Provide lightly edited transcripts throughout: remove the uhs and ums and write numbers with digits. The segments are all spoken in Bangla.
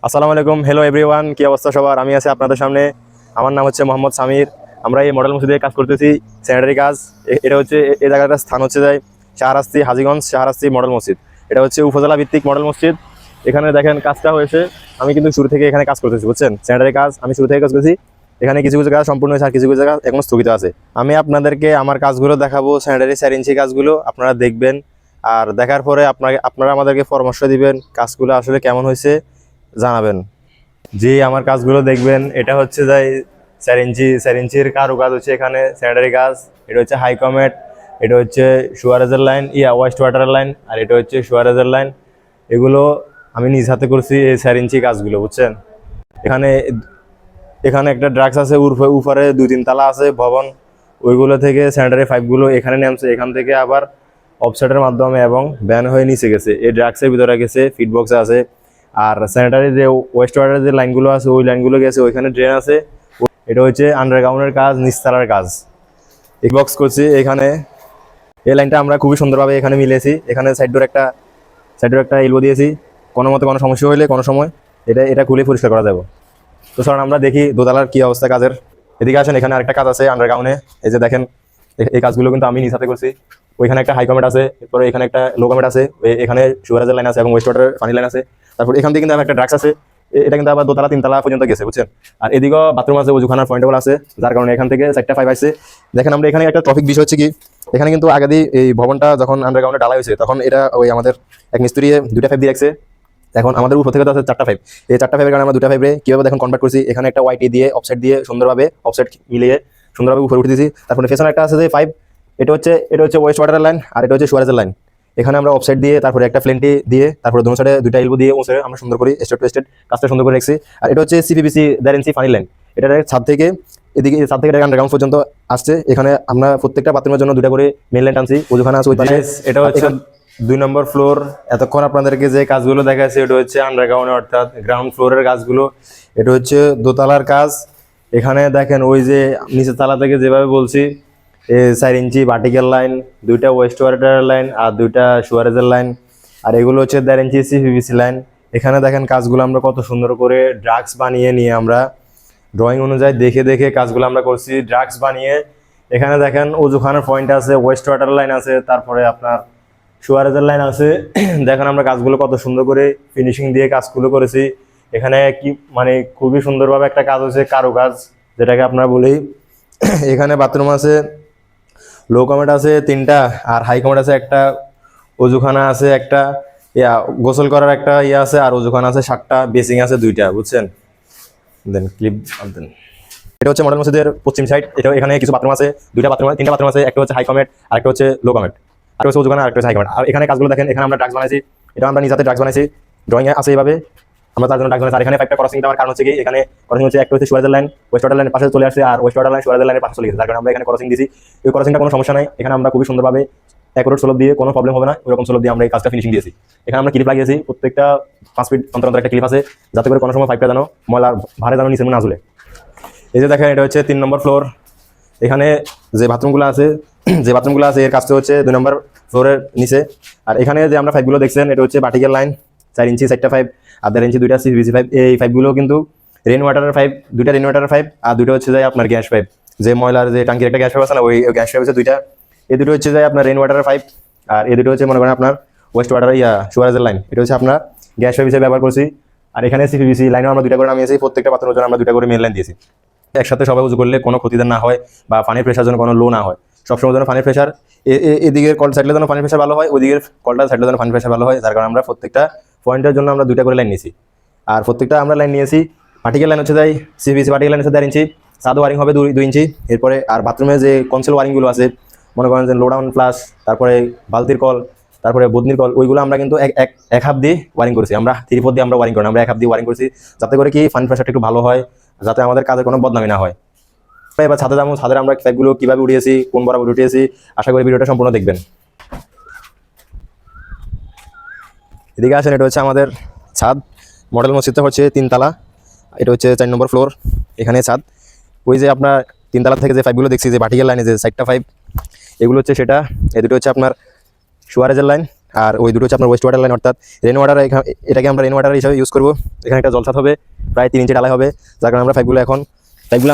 আসসালামু আলাইকুম, হ্যালো এভরিওয়ান, কি অবস্থা সবার? আমি আছি আপনাদের সামনে। আমার নাম হচ্ছে মোহাম্মদ সামির। আমরা এই মডেল মসজিদে কাজ করতেছি, স্যানিটারি কাজ। এটা হচ্ছে এই জায়গাটার স্থান হচ্ছে যায় শাহরাস্তি, হাজীগঞ্জ শাহরাস্তি মডেল মসজিদ। এটা হচ্ছে উপজেলা ভিত্তিক মডেল মসজিদ। এখানে দেখেন কাজটা হয়েছে। আমি কিন্তু শুরু থেকে এখানে কাজ করতেছি, বুঝছেন? স্যানিটারি কাজ আমি শুরু থেকে কাজ করতেছি। এখানে কিছু কিছু কাজ সম্পূর্ণ হয়েছে, আর কিছু কিছু কাজ এখন স্থগিত আছে। আমি আপনাদেরকে আমার কাজগুলো দেখাবো, স্যানিটারি 4 ইঞ্চি কাজগুলো আপনারা দেখবেন। আর দেখার পরে আপনারা আমাদেরকে পরামর্শ দিবেন কাজগুলো আসলে কেমন হয়েছে, জানাবেন। জি, আমার কাজগুলো দেখবেন। এটা হচ্ছে যাই 4 ইঞ্চির কারু কাজ হচ্ছে এখানে স্যানিটারি কাজ। এটা হচ্ছে হাই কমেট, এটা হচ্ছে সুয়ারেজের লাইন, ওয়েস্ট ওয়াটারের লাইন, আর এটা হচ্ছে সুয়ারেজের লাইন। এগুলো আমি নিজ হাতে করছি এই 4 ইঞ্চি কাজগুলো, বুঝছেন? এখানে এখানে একটা ড্রাগস আছে, উপরে 2-3 তালা আছে ভবন। ওইগুলো থেকে স্যানিটারি পাইপগুলো এখানে নামছে, এখান থেকে আবার অফসেটের মাধ্যমে এবং ব্যান হয়ে নিচে গেছে। এই ড্রাগসের ভিতরে গেছে, ফিডবক্সে আছে। আর স্যানিটারি যে ওয়েস্ট ওয়াটারের যে লাইনগুলো আছে ওই লাইনগুলো গেছে, ওইখানে ড্রেন আছে। এটা হচ্ছে আন্ডারগ্রাউন্ডের কাজ, নিচতলার কাজ। এই বক্স করছি এখানে। এই লাইনটা আমরা খুবই সুন্দরভাবে এখানে মিলেছি। এখানে সাইড ডোর একটা এলবো দিয়েছি। কোনো মতে কোনো সমস্যা হলে কোনো সময় এটা খুলে পরিষ্কার করা যাবে। তো স্যার আমরা দেখি দোতলার কি অবস্থা কাজের। এদিকে আসেন, এখানে আরেকটা কাজ আছে আন্ডারগ্রাউন্ডে। এই যে দেখেন, এই কাজগুলো কিন্তু আমি নিজ হাতে করছি। ওইখানে একটা হাই কমেট আছে, এরপরে এখানে একটা লো কমেট আছে, এখানে সুগারেজের লাইন আছে এবং ওয়েস্ট ওয়াটার পানি লাইন আছে। তারপর এখান থেকে কিন্তু একটা ড্রাগস আছে। এটা কিন্তু আবার 2 তলা 3 তলা পর্যন্ত গেছে, বুঝছেন? আর এদিকেও বাথরুম আছে, ওজুখানার পয়েন্টগুলো আছে, যার কারণে এখান থেকে 4টা পাইপ আছে। দেখেন আমরা এখানে একটা টপিক বিষয় হচ্ছে কি, এখানে কিন্তু আগে দিয়ে এই ভবনটা যখন আন্ডারগ্রাউন্ডে ডালা হয়েছে তখন এটা ওই আমাদের এক মিস্ত্রি 2টা পাইপ দিয়ে রাখছে। এখন আমাদের উপর থেকে তো আছে 4টা পাইপ। এই 4টা পাইপের কারণে আমরা 2টা পাইপে কীভাবে দেখুন কনভার্ট করছি। এখানে একটা ওয়াইটি দিয়ে অফসেট দিয়ে সুন্দরভাবে অফসেট মিলিয়ে সুন্দরভাবে উপরে উঠে দিয়েছি। তারপরে পেছনে একটা আছে যে পাইপ, এটা হচ্ছে ওয়েস্ট ওয়াটারের লাইন, আর এটা হচ্ছে সুয়ারেজের লাইন। এখানে আমরা অফসাইড দিয়ে তারপরে একটা ফ্লেন্টি দিয়ে তারপরে দোনো সাইডে 2টা এলবো দিয়ে উঁচে আমরা সুন্দর করে স্টেট টু স্টেট কাজটা সুন্দর করে রেখেছি। আর এটা হচ্ছে সিপিবিসি 1.5 ইঞ্চি পানি লাইন। এটা ছাদ থেকে এদিকে, ছাদ থেকে আন্ডারগ্রাউন্ড পর্যন্ত আসছে। এখানে আমরা প্রত্যেকটা বাথরুমের জন্য 2টা করে মেন লাইন টানছি, ওখানে আছে ওই পাশে। এটা হচ্ছে 2 নম্বর ফ্লোর। এতক্ষণ আপনাদেরকে যে কাজগুলো দেখাচ্ছি এটা হচ্ছে আন্ডারগ্রাউন্ড অর্থাৎ গ্রাউন্ড ফ্লোরের কাজগুলো। এটা হচ্ছে দোতলার কাজ। এখানে দেখেন ওই যে নিচের তালা থেকে যেভাবে বলছি 4 ইঞ্চি ভার্টিক্যাল লাইন, 2টা ওয়েস্ট ওয়াটারের লাইন আর 2টা সুয়ারেজের লাইন, আর এগুলো হচ্ছে 1.5 ইঞ্চি সিপিভিসি লাইন। এখানে দেখেন কাজগুলো আমরা কত সুন্দর করে ড্রাগস বানিয়ে নিয়ে আমরা ড্রয়িং অনুযায়ী দেখে দেখে কাজগুলো আমরা করছি ড্রাগস বানিয়ে। এখানে দেখেন ওজুখানার পয়েন্ট আছে, ওয়েস্ট ওয়াটার লাইন আছে, তারপরে আপনার সুয়ারেজের লাইন আছে। দেখেন আমরা কাজগুলো কত সুন্দর করে ফিনিশিং দিয়ে কাজগুলো করেছি। এখানে কি মানে খুবই সুন্দরভাবে একটা কাজ হয়েছে, কারুকাজ যেটাকে আপনারা বলি। এখানে বাথরুম আছে, লো কমেট আছে 3টা, আর হাই কমেট আছে একটা, অজুখানা আছে একটা, গোসল করার একটা আছে, আর অজুখানা আছে 7টা, বেসিং আছে 2টা, বুঝছেন? দেন ক্লিপ দেন। এটা হচ্ছে মডেল মসজিদের পশ্চিম সাইড। এটা এখানে কিছু বাথরুম আছে, 2টা বাথরুম আছে, 3টা বাথরুম আছে, একটা হচ্ছে হাই কমেট আর একটা হচ্ছে লো কমেট, আর হচ্ছে অজুখানা আর একটা হচ্ছে হাই কমেট। আর এখানে কাজগুলো দেখেন, এখানে আমরা ড্রাগস বানাইছি। এটা আমরা নিজে হাতে ড্রাগস বানাইছি, ড্রয়িং আছে এইভাবে। আমরা তার জন্য ড্রাগস বানাইছি। আর এখানে পাইপটা ক্রসিং দেওয়ার কারণ হচ্ছে কি, এখানে ক্রসিং হচ্ছে একটা হচ্ছে সুয়ারেজের লাইন ওয়েস্ট ওয়াটার লাইনের পাশে চলে আসছে, আর ওয়েস্ট ওয়াটার লাইন সুয়ারেজের লাইনের পাশে চলে গেছে, যার কারণে আমরা এখানে ক্রসিং দিয়েছি। এই ক্রসিংটা কোনো সমস্যা নাই, এখানে আমরা খুবই সুন্দরভাবে অ্যাকুরেট সোলভ দিয়ে কোনো প্রবলেম হবে না, ওইরকম সোলভ দিয়ে আমরা এই কাজটা ফিনিশিং দিয়েছি। এখানে আমরা ক্লিপ লাগিয়েছি, প্রত্যেকটা 5 ফিট অন্তর অন্তর একটা ক্লিপ আছে, যাতে করে কোনো সময় পাইপটা যেন ময়লার ভারে যেন নিচে না ঝুলে। এই যে দেখেন এটা হচ্ছে 3 নম্বর ফ্লোর। এখানে যে বাথরুমগুলো আছে এর কাজটা হচ্ছে 2 নম্বর ফ্লোরের নিচে। আর এখানে যে আমরা পাইপগুলো দেখছেন এটা হচ্ছে ভার্টিক্যাল লাইন, 4 ইঞ্চি 4টা পাইপ, আর 1.5 ইঞ্চি 2টা সিভিসি পাইপ। এই পাইপগুলো কিন্তু রেন ওয়াটারের পাইপ, 2টা রেন ওয়াটারের পাইপ, আর 2টা হচ্ছে যায় আপনার গ্যাস পাইপ। যে ময়লার যে ট্যাঙ্কির একটা গ্যাস পাইপ আছে না, ওই গ্যাস পাইপ হচ্ছে 2টা। এই 2টো হচ্ছে যায় আপনার রেন ওয়াটারের পাইপ, আর এই 2টো হচ্ছে মনে করেন আপনার ওয়েস্ট ওয়াটার সুয়ারেজের লাইন। এটা হচ্ছে আপনার গ্যাস পাইপ হিসেবে ব্যবহার করছি। আর এখানে সিভিসি লাইনও আমরা 2টা করে নামিয়েছি, প্রত্যেকটা বাথরুমের জন্য আমরা 2টা করে মেন লাইন দিয়েছি। একসাথে সবাই উজু করলে কোনো ক্ষতিদার না হয় বা পানির প্রেশার যেন কোনো লো না হয়। সবসময় যেন পানির প্রেশার এদিকের কল সাইডে যেন পানির প্রেশার ভালো হয়, ওইদিকের কলটা সাইডে যেন পানির প্রেশার ভালো হয়, যার কারণে আমরা প্রত্যেকটা পয়েন্টের জন্য আমরা 2টা করে লাইন নিয়েছি। আর প্রত্যেকটা আমরা লাইন নিয়েছি। ভার্টিক্যাল লাইন হচ্ছে যাই সিভিসি ভার্টিক্যাল লাইন হচ্ছে 1.5 ইঞ্চি, সাদ ওয়ারিং হবে 2 ইঞ্চি। এরপরে আর বাথরুমে যে কনসেল ওয়ারিংগুলো আছে মনে করেন যে লো ডাউন প্লাস, তারপরে বালতির কল, তারপরে বদনির কল, ওইগুলো আমরা কিন্তু এক হাফ দিয়ে ওয়ারিং করেছি। আমরা 3/4 দিয়ে আমরা ওয়ারিং করি, আমরা এক হাফ দিয়ে ওয়ারিং করেছি, যাতে করে কি পানির প্রেশারটা একটু ভালো হয়, যাতে আমাদের কাজে কোনো বদনামি না হয়। এবার ছাদে যাবো, ছাদের আমরা পাইপগুলো কীভাবে উঠিয়েছি, কোন বরাবর উঠিয়েছি, আশা করি ভিডিওটা সম্পূর্ণ দেখবেন। এদিকে আসেন, এটা হচ্ছে আমাদের ছাদ। মডেল মসজিদটা হচ্ছে 3 তালা, এটা হচ্ছে 4 নম্বর ফ্লোর। এখানে ছাদ, ওই যে আপনার 3 তালা থেকে যে পাইপগুলো দেখছি যে ভার্টিক্যাল লাইনে যে 4টা পাইপ, এগুলো হচ্ছে সেটা। এই 2টো হচ্ছে আপনার সুয়ারেজের লাইন, আর ওই দুটো হচ্ছে আপনার ওয়েস্ট ওয়াটার লাইন, অর্থাৎ রেন ওয়াটার। এটাকে আমরা রেন ওয়াটার হিসাবে ইউজ করবো। এখানে একটা জলছাদ হবে, প্রায় 3 ইঞ্চি ঢালাই হবে, যার কারণে আমরা পাইপগুলো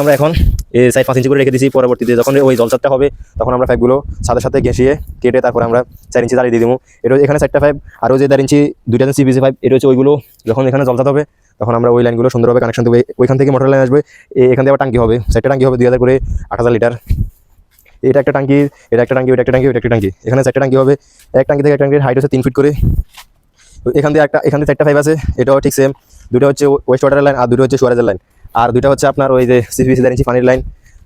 আমরা এখন এই সাইড 5 ইঞ্চি করে রেখে দিয়েছি। পরবর্তীতে যখন ওই জলছাদটা হবে তখন আমরা পাইপগুলো সাথে সাথে ঘেঁষিয়ে কেটে তারপর আমরা 4 ইঞ্চি দাঁড়িয়ে দিয়ে দেবো। এটা এখানে 4টা পাইপ, আর ওই যে 1.5 ইঞ্চি 2টা সিপিসি পাইপ, এটা হচ্ছে ওইগুলো যখন এখানে জলছাদ হবে তখন আমরা ওই লাইনগুলো সুন্দরভাবে কানেকশন দেবো। ওইখান থেকে মোটর লাইন আসবে, এখান থেকে আবার টাঙ্কি হবে, 4টা টাঙ্কি হবে 2000 করে 8000 লিটার। এটা একটা টাঙ্কি, এটা একটা টাঙ্কি, এটা একটা টাঙ্কি, এটা একটা টাঙ্কি, এখানে 4টা টাঙ্কি হবে। এক টাঙ্কি থেকে এক টাঙ্কির হাইট হচ্ছে 3 ফিট করে। এখান থেকে 4টা পাইপ আছে, এটাও ঠিক সেম। দুটো হচ্ছে ওয়েস্ট ওয়াটার লাইন আর দুটো হচ্ছে সুয়ারেজের লাইন, আর দুটো হচ্ছে আপনার ওই যে সিপিসি 4 ইঞ্চি পানির লাইন।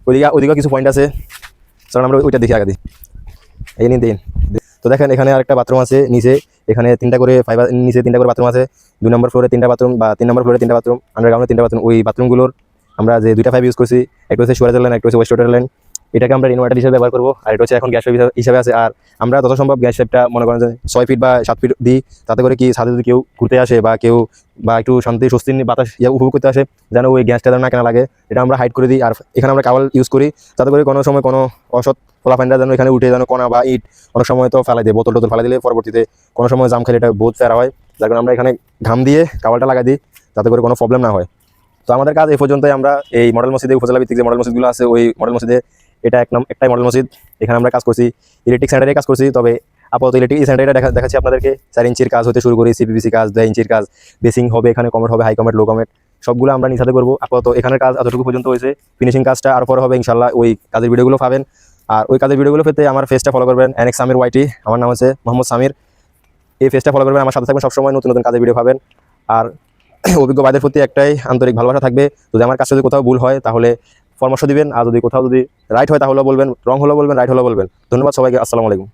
ওইদিকেও কিছু পয়েন্ট আছে, কারণ আমরা ওইটা দেখি আগে দিই। এই নিন দিন। তো দেখেন এখানে আরেকটা বাথরুম আছে নিচে, এখানে 3টা করে ফাইবার, নিচে 3টা করে বাথরুম আছে। 2 নম্বর ফ্লোরে 3টা বাথরুম, বা 3 নম্বর ফ্লোরে 3টা বাথরুম, আন্ডারগ্রাউন্ডে 3টা বাথরুম। ওই বাথরুমগুলোর আমরা যে 2টা পাইপ ইউজ করছি, একটা হচ্ছে সুয়ারেজের লাইন, একটা হচ্ছে ওয়েস্ট ওয়াটার লাইন। এটাকে আমরা ইনভার্টার হিসেবে ব্যবহার করবো, আর এটা হচ্ছে এখন গ্যাস হিসাবে আছে। আর আমরা যত সম্ভব গ্যাস পাইপটা মনে করেন যে 6 ফিট বা 7 ফিট দিই, তাতে করে কি ছাদে যদি কেউ ঘুরতে আসে বা একটু শান্তি স্বস্তি বাতাস উপভোগ করতে আসে, যেন ওই গ্যাসটা যেন না কেনা লাগে, এটা আমরা হাইড করে দিই। আর এখানে আমরা কাওয়াল ইউজ করি, যাতে করে কোনো সময় কোনো অসৎ ফলাফাইনটা যেন এখানে উঠে যেন কণা বা ইট অনেক সময় তো ফেলাই দেয়, বোতল ফেলাই দিলে পরবর্তীতে কোনো সময় জাম খেলে এটা বহুত ফেরা হয়, যার কারণে আমরা এখানে ঘাম দিয়ে কাওয়ালটা লাগাই দিই, যাতে করে কোনো প্রবলেম না হয়। তো আমাদের কাজ এই পর্যন্তই। আমরা এই মডেল মসজিদে, উপজেলা ভিত্তিক যে মডেল মসজিদগুলো আছে, ওই মডেল মসজিদে এটা একটাই মডেল মসজিদ, এখানে আমরা কাজ করছি, ইলেকট্রিক সেন্টারে কাজ করছি। তবে আপাতত ইলেকট্রিক সেন্টারে দেখাচ্ছি আপনাদেরকে। 4 ইঞ্চির কাজ হতে শুরু করি, সিপিবিসি কাজ, 2 ইঞ্চির কাজ, বেসিং হবে, এখানে কমেট হবে, হাই কমেট, লো কমেট, সবগুলো আমরা নিজ করবো। আপাতত এখানের কাজ এতটুকু পর্যন্ত হয়েছে, ফিনিশিং কাজটা আরও পরে হবে ইনশাল্লাহ। ওই কাজের ভিডিওগুলো পাবেন, আর ওই কাজের ভিডিওগুলো পেতে আমার ফেসটা ফলো করবেন, NX সামির ওয়াইটি, আমার নাম হচ্ছে মোহাম্মদ সামির। এই ফেসটা ফলো করবেন, আমার সাথে থাকবেন, সবসময় নতুন নতুন কাজের ভিডিও পাবেন। আর অভিজ্ঞ ভাইদের প্রতি একটাই আন্তরিক ভালোবাসা থাকবে, যদি আমার কাছে যদি কোথাও ভুল হয় তাহলে পরামর্শ দিবেন, আর যদি কোথাও যদি রাইট হয় তাহলে বলবেন, রং হলো বলবেন, রাইট হলো বলবেন। ধন্যবাদ সবাইকে, আসসালামু আলাইকুম।